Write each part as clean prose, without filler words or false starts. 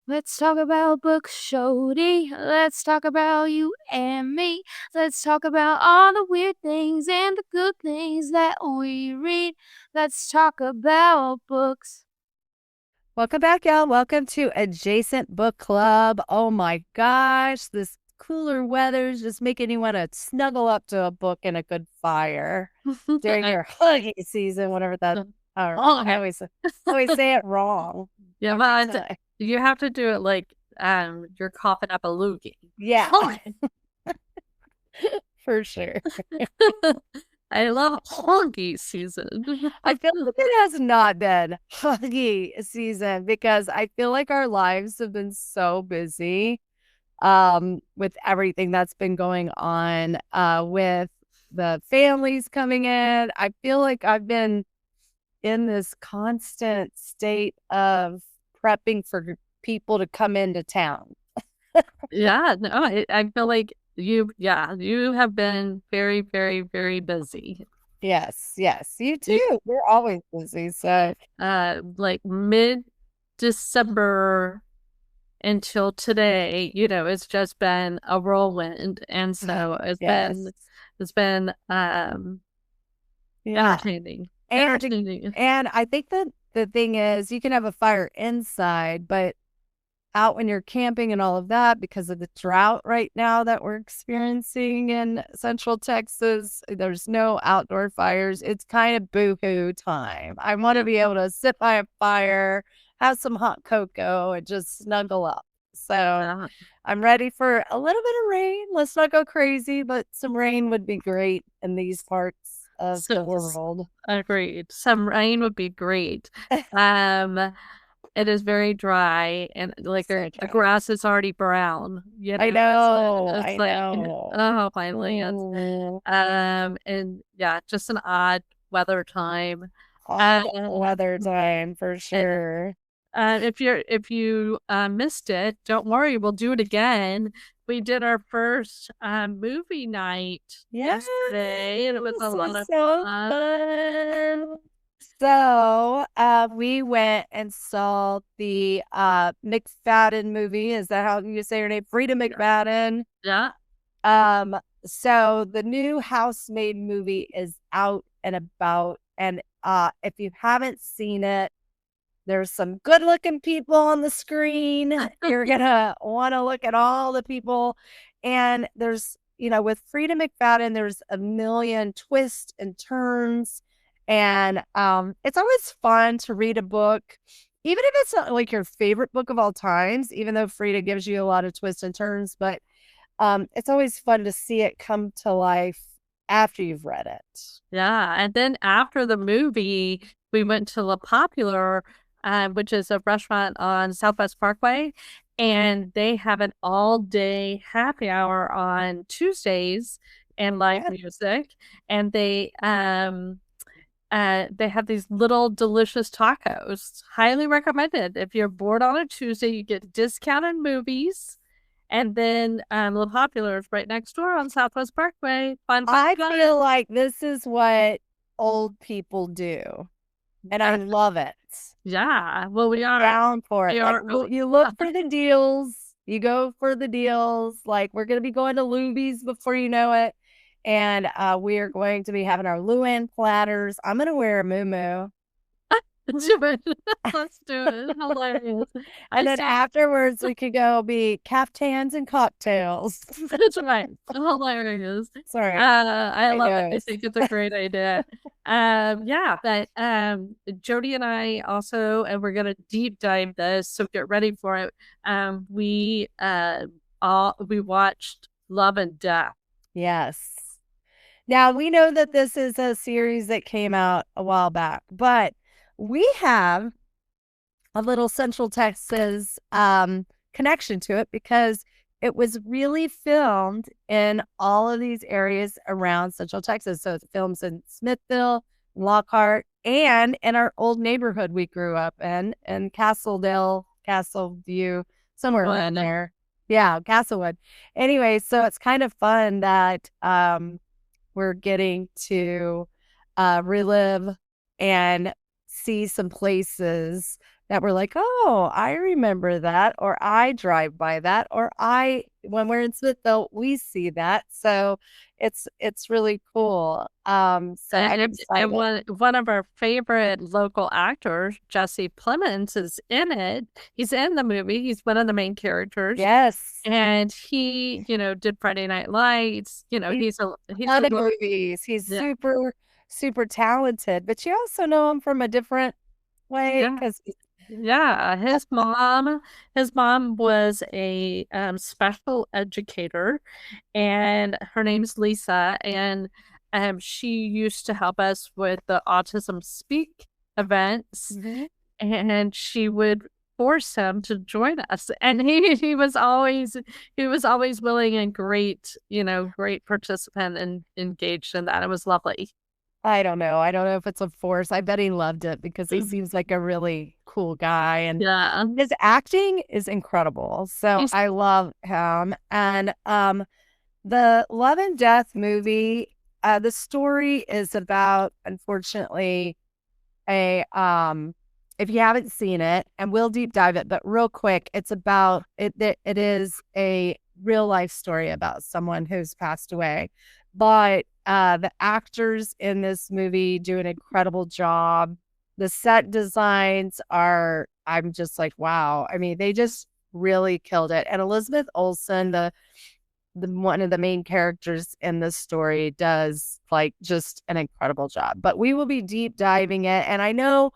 Let's talk about books, Shody. Let's talk about you and me. Let's talk about all the weird things and the good things that we read. Let's talk about books. Welcome back, y'all. Welcome to Adjacent Book Club. Oh my gosh, this cooler weather is just making you want to snuggle up to a book and a good fire during your huggy season, whatever that. I always say it wrong. Yeah, but you have to do it like you're coughing up a loogie. Yeah, for sure. I love huggy season. I feel like it has not been huggy season because I feel like our lives have been so busy with everything that's been going on with the families coming in. I feel like I've been in this constant state of prepping for people to come into town. Yeah, no, I feel like you have been very, very, very busy. Yes, you too. We're always busy. So Like mid-December until today, it's just been a whirlwind. And so it's been entertaining. And I think that the thing is you can have a fire inside, but out when you're camping and all of that, because of the drought right now that we're experiencing in Central Texas, there's no outdoor fires. It's kind of boo-hoo time. I want to be able to sit by a fire, have some hot cocoa, and just snuggle up. So I'm ready for a little bit of rain. Let's not go crazy, but some rain would be great in these parts of the world. Agreed. Some rain would be great. It is very dry, and like the grass is already brown. I know. I know. Oh, finally. And yeah, just an odd weather time. Weather time for sure. If you missed it, don't worry, we'll do it again. We did our first movie night yesterday, and it was a lot of fun. So we went and saw the McFadden movie. Is that how you say her name? Frida McFadden. Yeah. So the new Housemaid movie is out and about. And if you haven't seen it, there's some good looking people on the screen. You're going to want to look at all the people. And there's, with Frida McFadden, there's a million twists and turns. And it's always fun to read a book, even if it's not like your favorite book of all times, even though Frida gives you a lot of twists and turns. But it's always fun to see it come to life after you've read it. Yeah. And then after the movie, we went to La Popular, which is a restaurant on Southwest Parkway. And they have an all-day happy hour on Tuesdays and live music. And they have these little delicious tacos. Highly recommended. If you're bored on a Tuesday, you get discounted movies. And then La Popular is right next door on Southwest Parkway. I feel like this is what old people do. And I love it. Yeah. Well, we are down for it. You look for the deals. You go for the deals. Like, we're going to be going to Luby's before you know it. And we are going to be having our Luann platters. I'm going to wear a muumuu. Do it. Let's do it. Hilarious. And then afterwards, we could go be caftans and cocktails. That's right. Hilarious. Sorry. I love it. I think it's a great idea. Yeah, but Jody and I also, and we're gonna deep dive this, so get ready for it. We watched Love and Death. Yes. Now we know that this is a series that came out a while back, but we have a little Central Texas connection to it because it was really filmed in all of these areas around Central Texas. So it films in Smithville, Lockhart, and in our old neighborhood we grew up in Castleview, somewhere around there. Yeah, Castlewood. Anyway, so it's kind of fun that we're getting to relive and see some places that we're like, oh, I remember that, or I drive by that, or when we're in Smithville, we see that. So it's really cool. So I'm And excited. one of our favorite local actors, Jesse Plemons, is in it. He's in the movie. He's one of the main characters. Yes. And he, did Friday Night Lights. He's He's a a lot of movies. He's yeah, super, super talented, but you also know him from a different way yeah. because Yeah, his mom was a special educator, and her name's Lisa, and she used to help us with the Autism Speak events, and she would force him to join us, and he was always willing and great, great participant and engaged in that. It was lovely. I don't know. I don't know if it's a force. I bet he loved it because he seems like a really cool guy and Yeah, his acting is incredible. So he's I love him. And the Love and Death movie, the story is about, unfortunately, a if you haven't seen it, and we'll deep dive it, but real quick, it's about it is a real life story about someone who's passed away. But the actors in this movie do an incredible job. The set designs are, I'm just like, wow. I mean, they just really killed it. And Elizabeth Olsen, the one of the main characters in this story, does like just an incredible job. But we will be deep diving it. And I know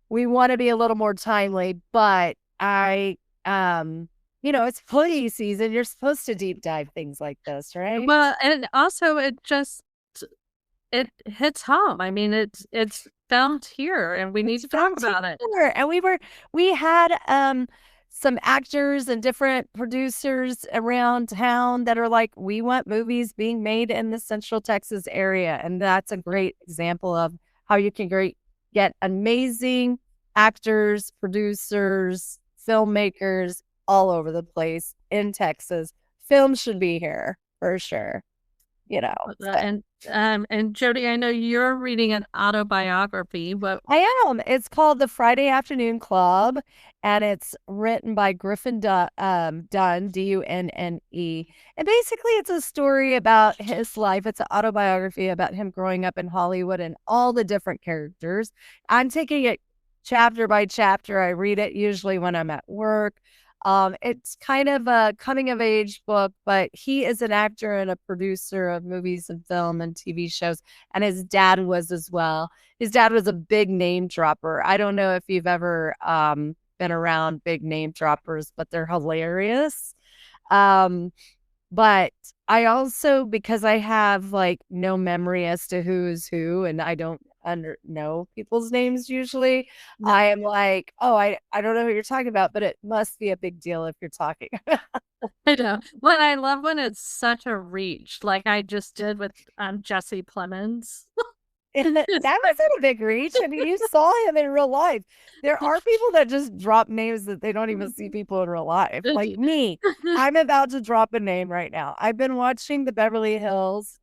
we want to be a little more timely, but it's hoodie season. You're supposed to deep dive things like this, right? well, and also it hits home. I mean, it's filmed here, and we need to talk about it. Sure. And we had some actors and different producers around town that are like, we want movies being made in the Central Texas area. And that's a great example of how you can get amazing actors, producers, filmmakers all over the place in Texas. Film should be here for sure, you know. So. And Jody, I know you're reading an autobiography, but I am. It's called The Friday Afternoon Club, and it's written by Griffin Dunne, Dunne. And basically, it's a story about his life. It's an autobiography about him growing up in Hollywood and all the different characters. I'm taking it chapter by chapter. I read it usually when I'm at work. It's kind of a coming of age book, but he is an actor and a producer of movies and film and TV shows, and his dad was as well. His dad was a big name dropper. I don't know if you've ever been around big name droppers, but they're hilarious. Um, but I also, because I have like no memory as to who's who, and I don't know people's names usually, I am like, oh, I don't know what you're talking about, but it must be a big deal if you're talking. I know. But I love when it's such a reach, like I just did with Jesse Plemons. That wasn't a big reach. I mean, you saw him in real life. There are people that just drop names that they don't even see people in real life. Like me, I'm about to drop a name right now. I've been watching the Beverly Hills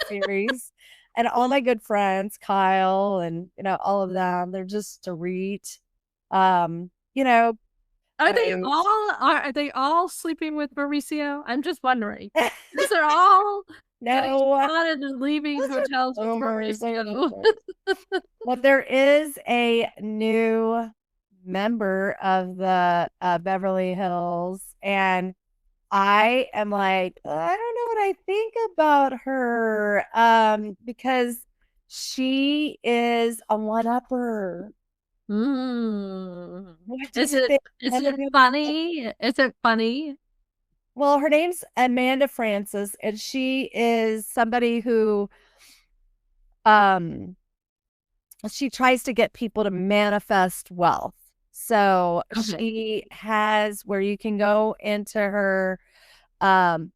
series, and all my good friends, Kyle, and all of them, they're just a reach. Um, you know, Are they all sleeping with Mauricio? I'm just wondering. Because they're all getting no, spotted and leaving hotels with Mauricio. but there is a new member of the Beverly Hills, and I am like, I don't know what I think about her, because she is a one-upper. What do Is you it think? is it funny? Is it funny? Well, her name's Amanda Francis, and she is somebody who um she tries to get people to manifest wealth. So Okay. she has where you can go into her, um,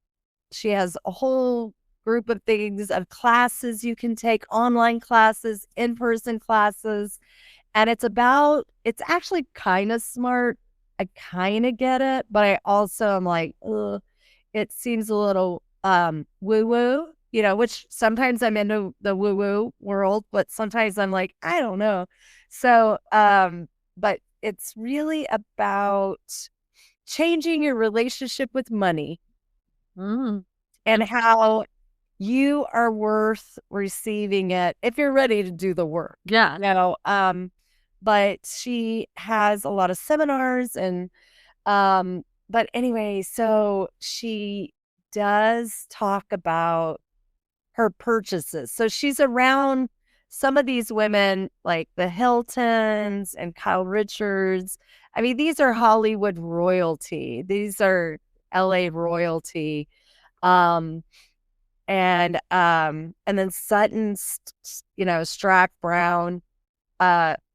she has a whole group of things of classes you can take, online classes, in-person classes. And it's actually kind of smart. I kind of get it, but I also am like, ugh, it seems a little woo-woo, which sometimes I'm into the woo-woo world, but sometimes I'm like, I don't know. So but it's really about changing your relationship with money Mm. and how you are worth receiving it if you're ready to do the work. Yeah. But she has a lot of seminars and but anyway, so she does talk about her purchases. So she's around some of these women like the Hiltons and Kyle Richards. I mean, these are Hollywood royalty. These are LA royalty. Um and then Strack Brown.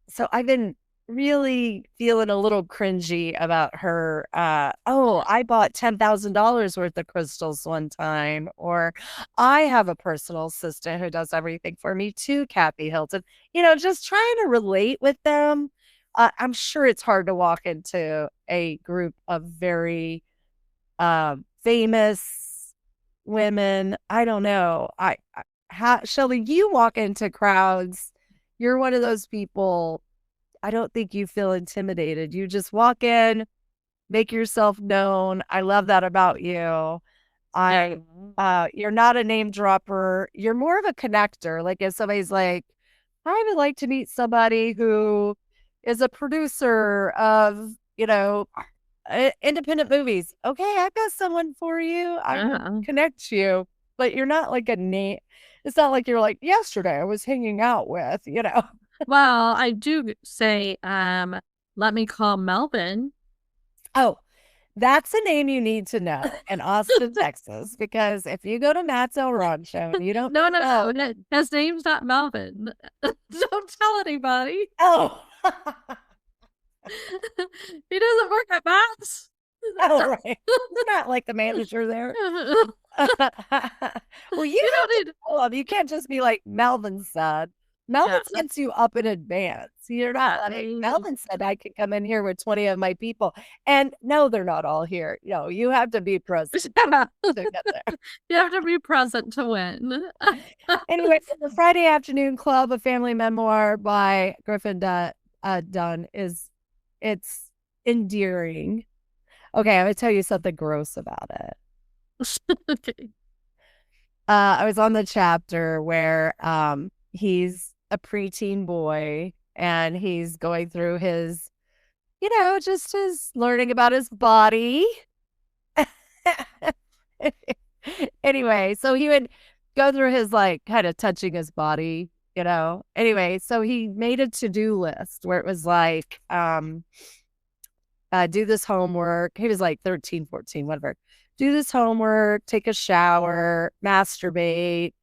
So I've been really feeling a little cringy about her. I bought $10,000 worth of crystals one time, or I have a personal assistant who does everything for me too, Kathy Hilton. Just trying to relate with them. I'm sure it's hard to walk into a group of very famous women. I don't know. Shelly, you walk into crowds. You're one of those people. I don't think you feel intimidated. You just walk in, make yourself known. I love that about you. You're not a name dropper. You're more of a connector. Like if somebody's like, I would like to meet somebody who is a producer of, independent movies. Okay, I've got someone for you. I can connect you. But you're not like a name. It's not like you're like, yesterday I was hanging out with. Well, I do say, let me call Melvin. Oh, that's a name you need to know in Austin, Texas, because if you go to Matt's El Rancho, you don't No. His name's not Melvin. Don't tell anybody. Oh. He doesn't work at Matt's. Oh, right. You're not like the manager there. Well, you can't just be like Melvin said. Melvin sets you up in advance. You're not. Melvin said I could come in here with 20 of my people. And no, they're not all here. You have to be present to get there. You have to be present to win. Anyway, the Friday Afternoon Club, a family memoir by Griffin Dunn it's endearing. Okay, I'm gonna tell you something gross about it. Okay. I was on the chapter where he's a preteen boy and he's going through his, just his learning about his body. Anyway, so he would go through his like kind of touching his body, Anyway, so he made a to-do list where it was like, do this homework. He was like 13, 14, whatever. Do this homework, take a shower, masturbate.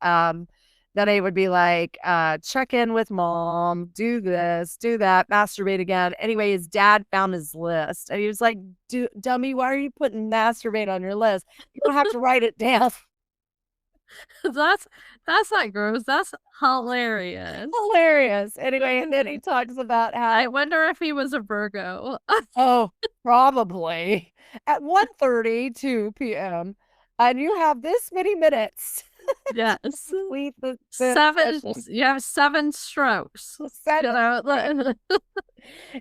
Then it would be like, check in with mom, do this, do that, masturbate again. Anyway, his dad found his list and he was like, dummy, why are you putting masturbate on your list? You don't have to write it down. That's not gross. That's hilarious. Hilarious. Anyway, and then he talks about how I wonder if he was a Virgo. Oh, probably at 1:32 p.m. And you have this many minutes. Yes. Complete the seven. You have 7 strokes.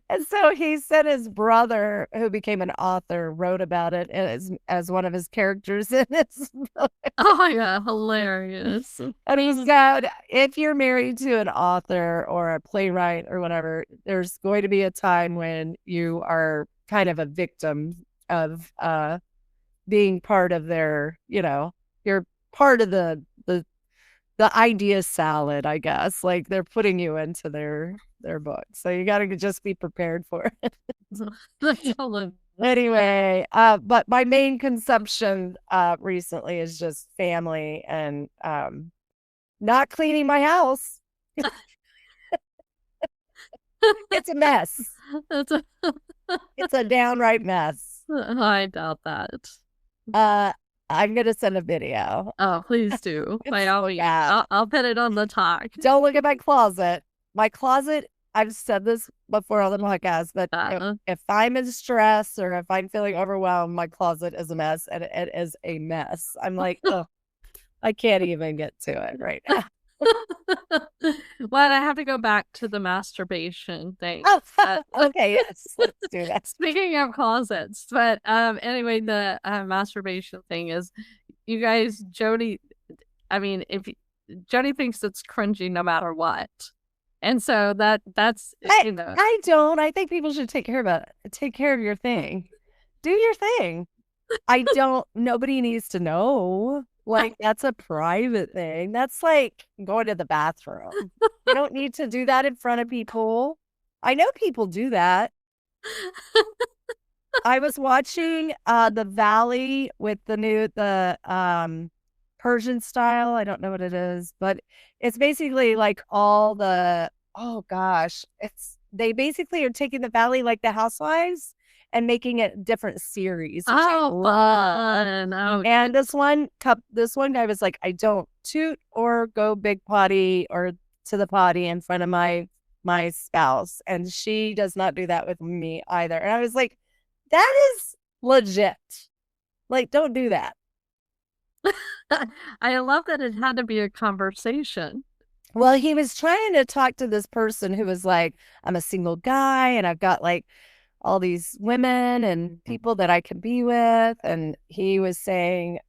And so he said his brother, who became an author, wrote about it as one of his characters in his book. Oh my God, hilarious. And he said, if you're married to an author or a playwright or whatever, there's going to be a time when you are kind of a victim of being part of their, you're part of the idea salad, I guess. Like they're putting you into their book. So you got to just be prepared for it. Anyway, but my main consumption recently is just family and not cleaning my house. It's a mess. It's a downright mess. I doubt that. I'm gonna send a video. Oh, please do. By all means. I'll put it on the talk. Don't look at my closet. My closet, I've said this before on the podcast, but if I'm in stress or if I'm feeling overwhelmed, my closet is a mess, and it is a mess. I'm like, oh, I can't even get to it right now. Well, I have to go back to the masturbation thing. Oh, okay, yes, let's do that. Speaking of closets, but anyway, the masturbation thing is, you guys, Jody. I mean, if Jody thinks it's cringy no matter what, and so that's you know. I don't. I think people should take care of your thing. Do your thing. I don't. Nobody needs to know. Like, that's a private thing. That's like going to the bathroom. You don't need to do that in front of people. I know people do that. I was watching The Valley with the Persian style. I don't know what it is, but it's basically like all the oh gosh, they basically are taking The Valley like the Housewives and making it different series. Oh, fun. Oh, and this one guy was like, I don't toot or go big potty or to the potty in front of my spouse. And she does not do that with me either. And I was like, that is legit. Like, don't do that. I love that it had to be a conversation. Well, he was trying to talk to this person who was like, I'm a single guy and I've got like all these women and people that I can be with. And he was saying,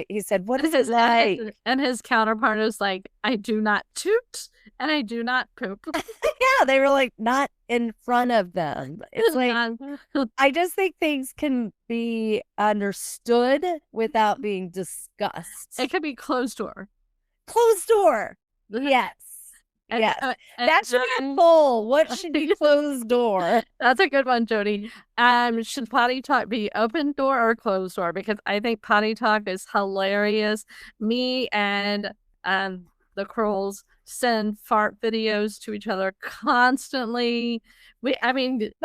he said, what is it like? And his counterpart is like, I do not toot and I do not poop. Yeah, they were like, not in front of them. It's like, I just think things can be understood without being discussed. It could be closed door. Closed door. Yes. Yes. That should be full. What should be closed door? That's a good one, Jody. Should potty talk be open door or closed door? Because I think potty talk is hilarious. Me and the Crowls send fart videos to each other constantly. But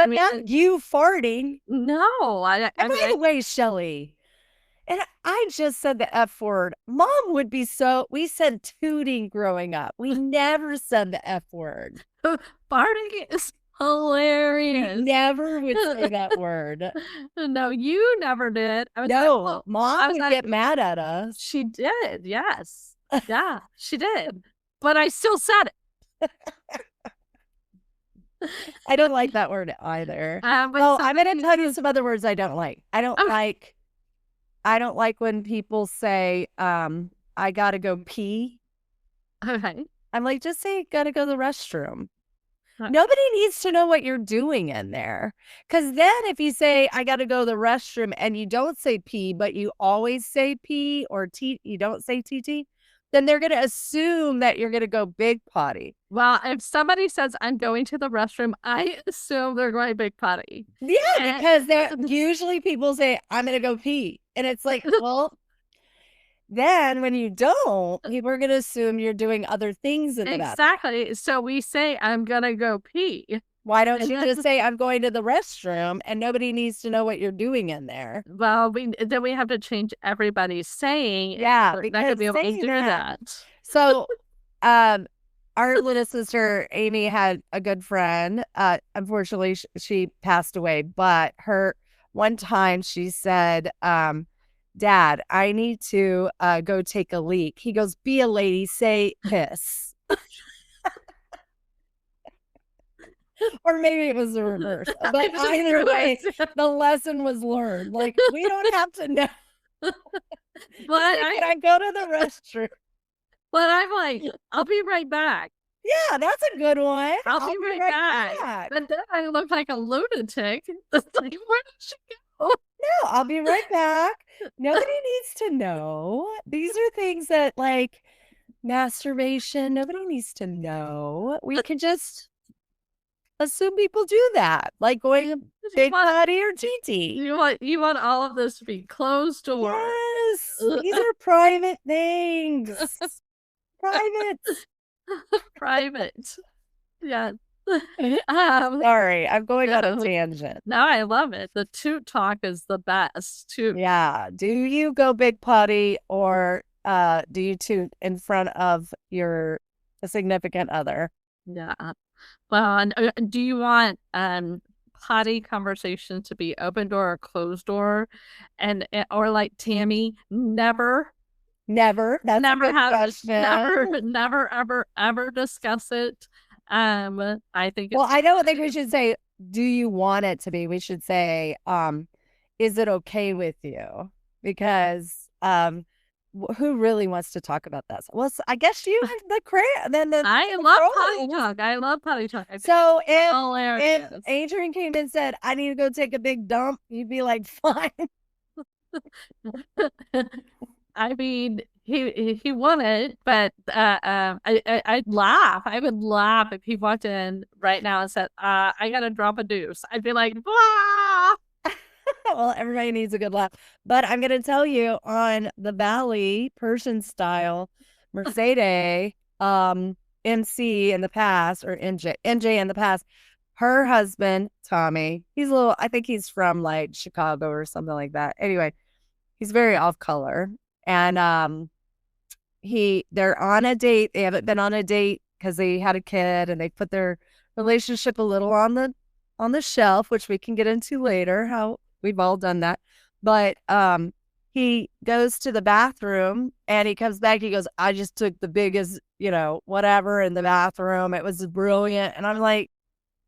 not you farting. No. By the way, Shelly, and I just said the F word. Mom would be we said tooting growing up. We never said the F word. Farting is hilarious. We never would say that word. No, you never did. No, Mom would get mad at us. She did, yes. Yeah, she did. But I still said it. I don't like that word either. Well, I'm going to tell you some other words I don't like. I don't like when people say, I gotta go pee. Okay. I'm like, just say, gotta go to the restroom. Nobody needs to know what you're doing in there. Because then if you say, I gotta go to the restroom and you don't say pee, but you always say pee or you don't say TT, then they're going to assume that you're going to go big potty. Well, if somebody says I'm going to the restroom, I assume they're going big potty. Yeah, because usually people say, I'm going to go pee. And it's like, well, then when you don't, people are going to assume you're doing other things in the bathroom. Exactly. So we say, I'm going to go pee. Why don't you just say, I'm going to the restroom, and nobody needs to know what you're doing in there? Well, then we have to change everybody's saying. Yeah, we're not going to be able to do that. So, our little sister, Amy, had a good friend. Unfortunately, she passed away, but one time she said, Dad, I need to go take a leak. He goes, be a lady, say piss. Or maybe it was the reverse. But either way, the lesson was learned. Like, we don't have to know. But can I go to the restroom? But I'm like, I'll be right back. Yeah, that's a good one. I'll be right back. But then I look like a lunatic. It's like, where did she go? No, I'll be right back. Nobody needs to know. These are things that, like, masturbation, nobody needs to know. We can just assume people do that, like going big potty or TT. You want all of this to be closed door. Yes, these are private things. Private. Yeah. Sorry, I'm going on a tangent. No, I love it. The toot talk is the best too. Yeah. Do you go big potty or do you toot in front of your significant other? Yeah. Well, and do you want potty conversation to be open door or closed door, or like Tammy, never? Never. That's a Never good have, question. never, ever discuss it. I think Well, it's I don't think we should say, do you want it to be? We should say, is it okay with you? Because who really wants to talk about that? Well, I guess you and the crayon, then I the love potty trolls. talk. I love potty talk. So if Hilarious. Adrian came and said, I need to go take a big dump, you'd be like, fine. I mean, he won it, but I'd laugh. I would laugh if he walked in right now and said, "I gotta drop a deuce." I'd be like, "Ah!" Well, everybody needs a good laugh. But I'm going to tell you on the Valley Persian style Mercedes MC in the past, or NJ in the past, her husband, Tommy, he's a little, I think he's from like Chicago or something like that. Anyway, he's very off color. And they're on a date. They haven't been on a date because they had a kid, and they put their relationship a little on the shelf, which we can get into later, how we've all done that. But he goes to the bathroom and he comes back. He goes, I just took the biggest, whatever in the bathroom. It was brilliant. And I'm like,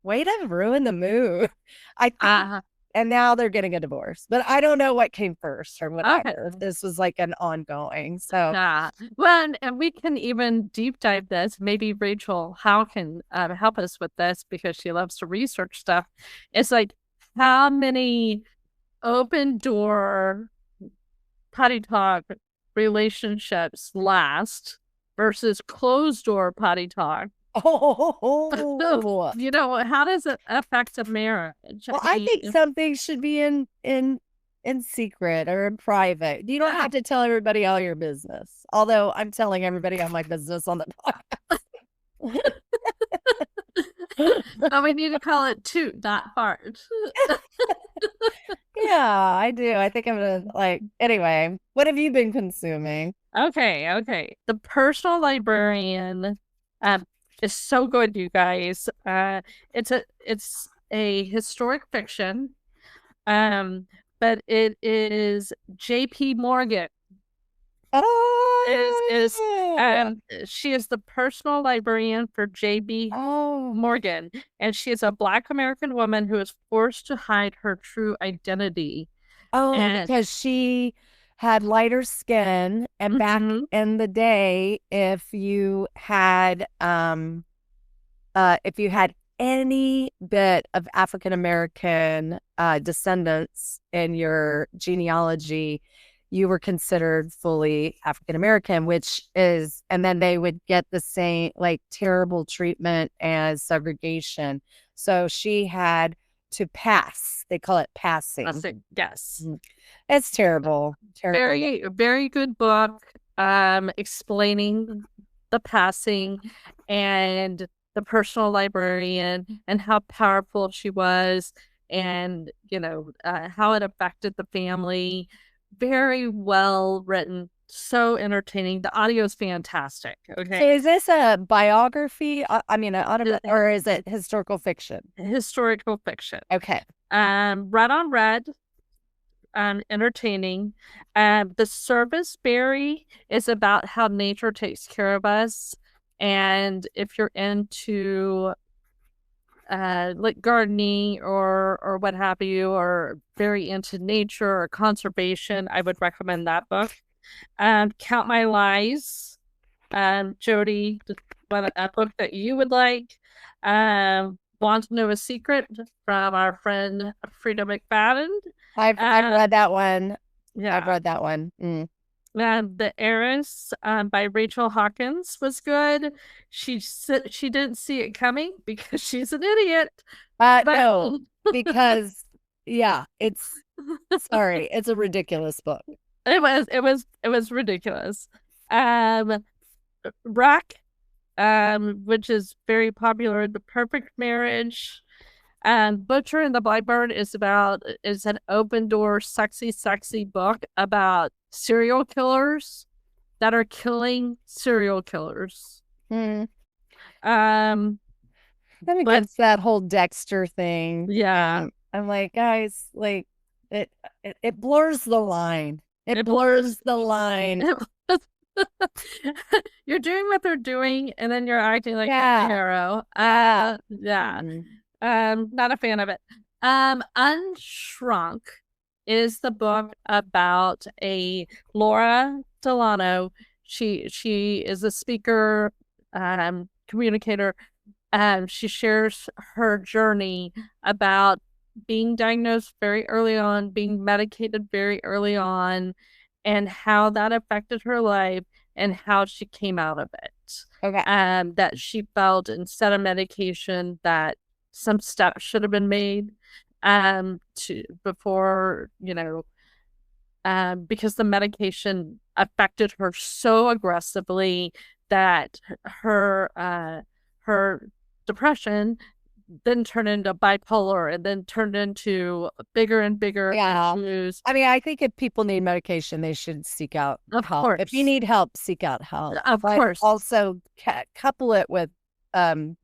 way to ruin the mood. I think, and now they're getting a divorce, but I don't know what came first or whatever. Okay. This was like an ongoing. So well, and we can even deep dive this. Maybe Rachel How can help us with this because she loves to research stuff. It's like how many open door potty talk relationships last versus closed door potty talk. Oh, how does it affect a marriage? Well, I think some things should be in secret or in private. You don't have to tell everybody all your business. Although I'm telling everybody all my business on the podcast. But we need to call it toot, not fart. Yeah, I do. I think I'm gonna anyway, what have you been consuming? Okay. The Personal Librarian is so good, you guys. It's a historic fiction. But it is J.P. Morgan. She is the personal librarian for J.B. Morgan, and she is a Black American woman who is forced to hide her true identity. Because she had lighter skin, and back in the day, if you had any bit of African American descendants in your genealogy, you were considered fully African American, and then they would get the same terrible treatment as segregation. So she had to pass. They call it passing. Yes. It's terrible. Very, very good book explaining the passing and the personal librarian and how powerful she was, and how it affected the family. Very well written, so entertaining. The audio is fantastic. Okay, so is this a biography? I mean, or is it historical fiction? Historical fiction. Okay. Red on Red. Entertaining. The Service Berry is about how nature takes care of us, and if you're into like gardening or what have you, or very into nature or conservation, I would recommend that book. Count My Lies. Jody, what a book that you would like. Want to Know a Secret from our friend Frida McFadden. I've read that one. Yeah, I've read that one. The Heiress by Rachel Hawkins was good. She didn't see it coming because she's an idiot. No, because it's a ridiculous book. It was ridiculous. Rack, which is very popular. The Perfect Marriage. Butcher and the Blackbird is an open door, sexy book about serial killers that are killing serial killers. I'm against that whole Dexter thing. Yeah. I'm like, guys, it blurs the line. It blurs the line. You're doing what they're doing, and then you're acting like Yeah. a hero. Yeah. Not a fan of it. Unshrunk is the book about a Laura Delano. She is a speaker, communicator. She shares her journey about being diagnosed very early on, being medicated very early on, and how that affected her life and how she came out of it. Okay. That she felt instead of medication that some steps should have been made to before, because the medication affected her so aggressively that her depression then turned into bipolar and then turned into bigger and bigger issues. I mean, I think if people need medication, they should seek out Of help. course. If you need help, seek out help. Of but course. Also couple it with therapy.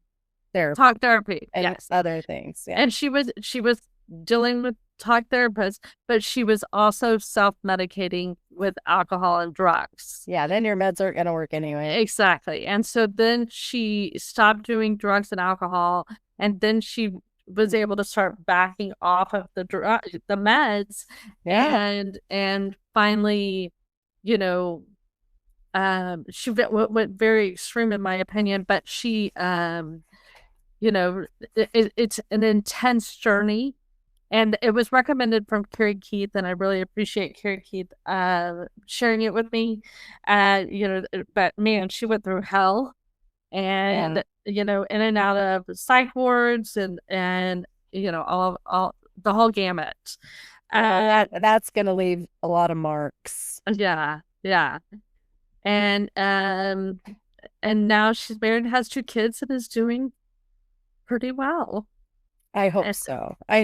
Talk therapy. And yes. Other things. Yeah. And she was dealing with talk therapists, but she was also self-medicating with alcohol and drugs. Yeah, then your meds aren't going to work anyway. Exactly. And so then she stopped doing drugs and alcohol, and then she was able to start backing off of the meds. Yeah. And finally, she went very extreme in my opinion, but she it's an intense journey. And it was recommended from Carrie Keith, and I really appreciate Carrie Keith sharing it with me. But man, she went through hell, and in and out of psych wards, and all the whole gamut. That's gonna leave a lot of marks. Yeah, and now she's married and has 2 kids and is doing pretty well. I hope so. I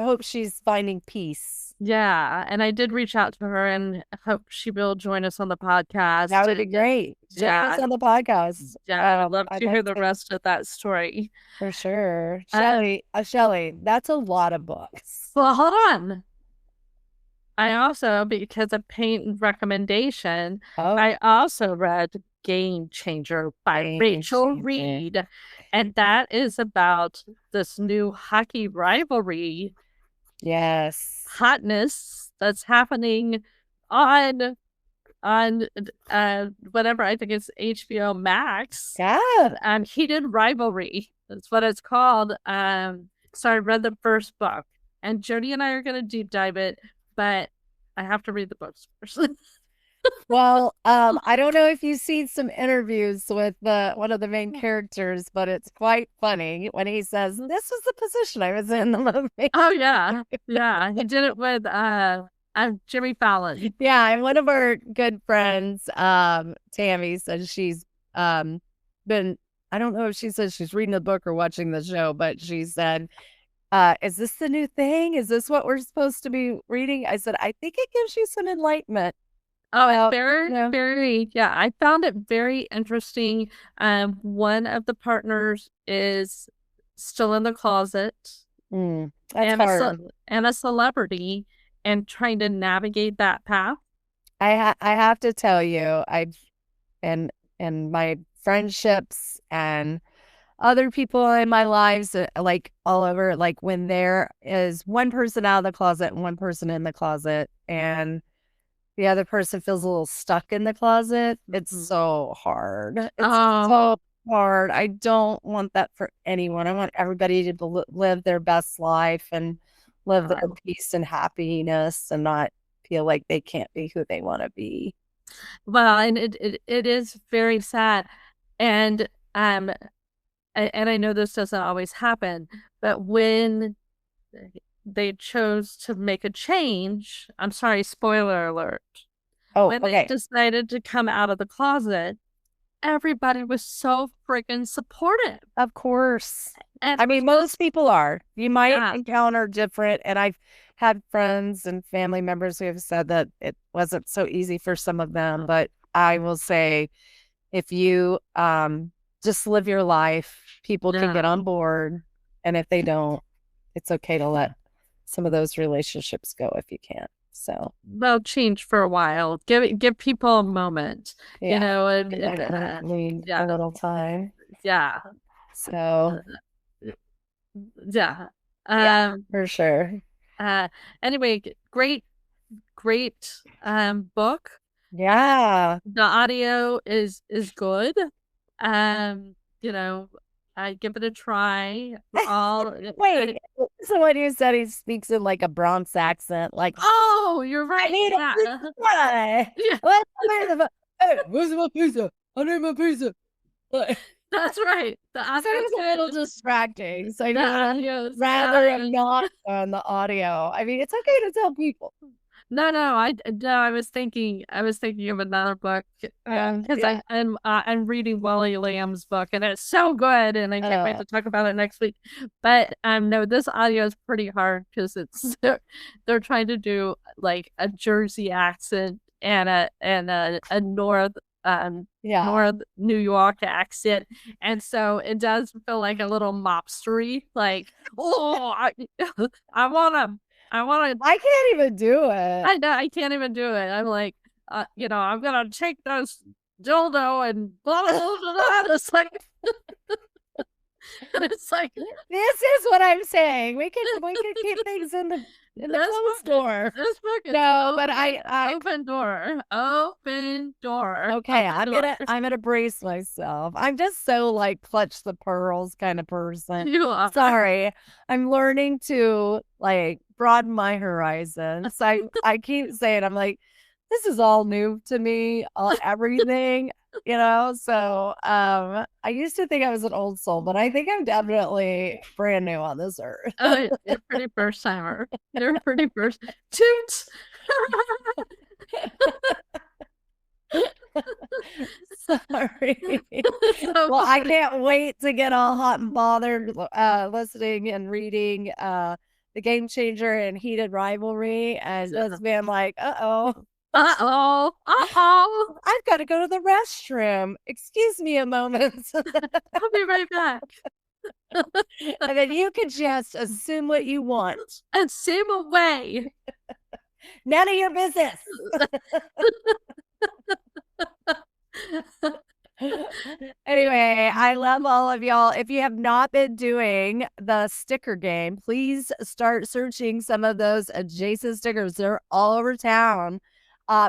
hope she's finding peace. Yeah. And I did reach out to her and hope she will join us on the podcast. That would be great. Join us on the podcast. Yeah. I'd love to hear the rest of that story. For sure. Shelly, that's a lot of books. Well, hold on. I also, because of paint recommendation, I also read Game Changer by Rachel Reed. And that is about this new hockey rivalry. Yes. Hotness that's happening on whatever, I think it's HBO Max. Yeah. Heated Rivalry. That's what it's called. So I read the first book. And Jody and I are going to deep dive it, but I have to read the books first. Well, I don't know if you've seen some interviews with one of the main characters, but it's quite funny when he says, "This was the position I was in the movie." Oh yeah, yeah. He did it with Jimmy Fallon. Yeah, and one of our good friends, Tammy, says she's been. I don't know if she says she's reading the book or watching the show, but she said, "Is this the new thing? Is this what we're supposed to be reading?" I said, "I think it gives you some enlightenment." Oh, very, yeah. I found it very interesting. One of the partners is still in the closet. That's hard. And a celebrity, and trying to navigate that path. I have to tell you, and my friendships and other people in my lives, like all over, like when there is one person out of the closet and one person in the closet, and the other person feels a little stuck in the closet. It's so hard. It's so hard. I don't want that for anyone. I want everybody to live their best life and live their peace and happiness and not feel like they can't be who they want to be. Well, and it is very sad. And I know this doesn't always happen, but when they chose to make a change. I'm sorry, spoiler alert. When they decided to come out of the closet, everybody was so freaking supportive. Of course. And I mean, most people are. You might encounter different, and I've had friends and family members who have said that it wasn't so easy for some of them, but I will say, if you just live your life, people can get on board, and if they don't, it's okay to let some of those relationships go if you can. So they'll change for a while. Give people a moment, yeah, and need a yeah, little time. yeah, So yeah. yeah, Um. for sure. Anyway, great book. Yeah. The audio is good. Um, you know, I give it a try. All Wait, someone who said he speaks in like a Bronx accent, like, oh, you're I right. need a Yeah. pizza. Yeah, Hey, where's my pizza? I need my pizza. Like, that's right. The so it audio, was a little distracting. So the I'd audios, rather have not done the audio. I mean, it's okay to tell people. no, no, I was thinking of another book, because Yeah. I'm reading Wally Lamb's book, and it's so good, and I can't wait Uh, to talk about it next week. But no, this audio is pretty hard because it's they're trying to do like a Jersey accent and a yeah. North New York accent, and so it does feel like a little mobstery, like, oh, I wanna. I want to I can't even do it. I know I can't even do it. I'm like, I'm gonna take this dildo and blah blah blah. Blah. It's like This is what I'm saying. We can keep things in the closed door. this book is No, but I open door, open door. okay, Open door. I'm gonna brace myself. I'm just so like clutch the pearls kind of person. You are. Sorry. I'm learning to like broaden my horizons. I keep saying I'm like, this is all new to me, everything, So I used to think I was an old soul, but I think I'm definitely brand new on this earth. Oh, you're pretty first timer. You're pretty first. Toot. Sorry. So Well, I funny. can't wait to get all hot and bothered listening and reading The Game Changer and Heated Rivalry and just being like, uh-oh. Uh-oh. Uh-oh. I've got to go to the restroom. Excuse me a moment. I'll be right back. And then you can just assume what you want. And sim away. None of your business. Anyway, I love all of y'all. If you have not been doing the sticker game, please start searching some of those adjacent stickers. They're all over town.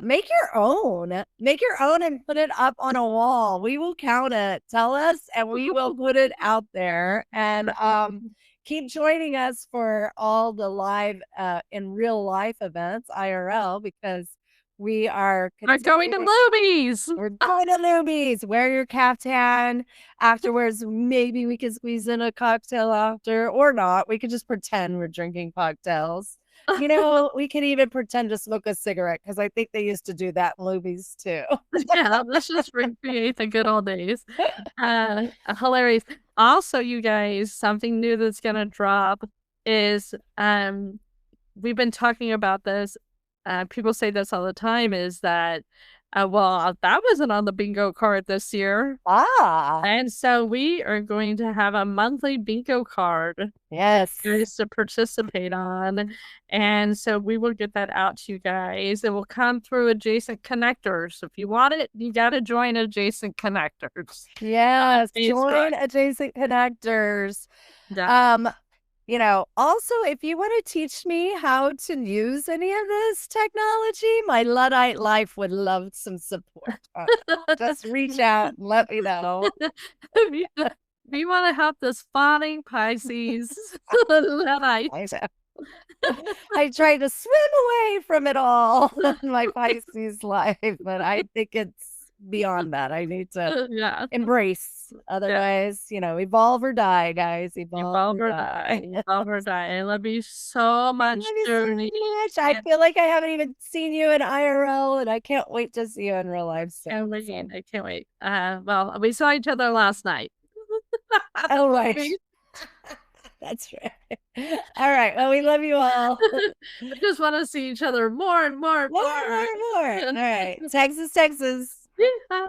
Make your own. Make your own and put it up on a wall. We will count it. Tell us, and we will put it out there. And keep joining us for all the live in real life events, IRL, because we are going to Luby's. We're going to Luby's. Wear your caftan. Afterwards, maybe we can squeeze in a cocktail after, or not. We could just pretend we're drinking cocktails. We could even pretend to smoke a cigarette because I think they used to do that in Luby's too. Yeah, let's just recreate the good old days. Hilarious. Also, you guys, something new that's gonna drop is we've been talking about this. People say this all the time, is that well, that wasn't on the bingo card this year. And so we are going to have a monthly bingo card. Yes. To participate on. And so we will get that out to you guys. It will come through adjacent connectors. If you want it, you got to join adjacent connectors. Yes, join adjacent connectors. Yeah. Also, if you want to teach me how to use any of this technology, my Luddite life would love some support. Just reach out and let me know. If you want to help this fawning Pisces, Luddite. I tried to swim away from it all in my Pisces life, but I think it's beyond that. I need to embrace. Otherwise, evolve or die, guys. Evolve or die. Evolve or die. I love you so much, Journey. I feel like I haven't even seen you in IRL, and I can't wait to see you in real life soon. I can't wait. Well, we saw each other last night. Oh, right. That's right. All right. Well, we love you all. We just want to see each other more and more. More. All right. Texas. Yeah.